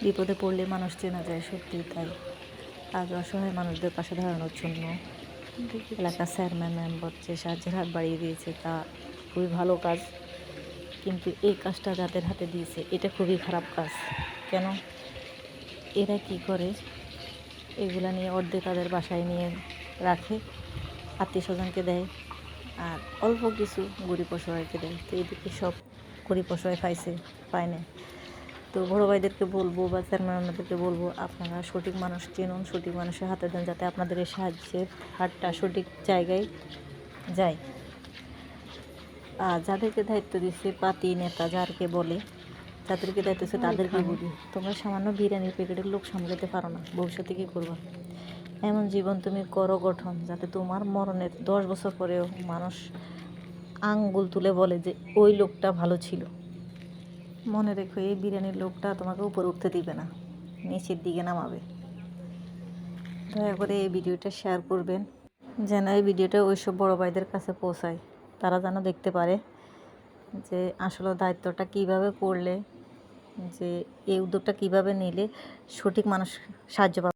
বিপদে পড়লে মানুষ চেনা যায়, সত্যি তাই। আজ অসহায় মানুষদের পাশে দাঁড়ানোর জন্য এলাকার চেয়ারম্যান মেম্বার যে সাহায্যের হাত বাড়িয়ে দিয়েছে তা খুবই ভালো কাজ, কিন্তু এই কাজটা যাদের হাতে দিয়েছে এটা খুবই খারাপ কাজ। কেন এরা কি করে, এগুলা নিয়ে অর্ধেক তাদের বাসায় নিয়ে রাখে, আত্মীয় স্বজনকে দেয়, আর অল্প কিছু গরিব অসহায়কে দেয়। তো এদিকে সব গরিব অসহায় পায় না। তো বড়ো ভাইদেরকে বলবো বা চেয়ারম্যানদেরকে বলবো, আপনারা সঠিক মানুষ চিনুন, সঠিক মানুষের হাতে দেন, যাতে আপনাদের এই সাহায্যের হাতটা সঠিক জায়গায় যায়। আর যাদেরকে দায়িত্ব দিচ্ছে, পাতি নেতা যারকে বলে, যাদেরকে দায়িত্ব দিচ্ছে তাদেরকে বলি, তোমরা সামান্য বিরিয়ানির প্যাকেটের লোক সামলাতে পারো না, ভবিষ্যতে কী করবা? এমন জীবন তুমি করো গঠন যাতে তোমার মরণের 10 বছর পরেও মানুষ আঙ্গুল তুলে বলে যে ওই লোকটা ভালো ছিল। মনে রেখো, এই বিরিয়ানির লোকটা তোমাকে উপরে উঠতে দিবে না, নিচের দিকে নামাবে। দয়া করে এই ভিডিওটা শেয়ার করবেন, যেন এই ভিডিওটা ওইসব বড়ো ভাইদের কাছে পৌঁছায়, তারা যেন দেখতে পারে যে আসলে দায়িত্বটা কিভাবে করলে, যে এই উদ্যোগটা কিভাবে নিলে সঠিক মানুষ সাহায্য পাবে।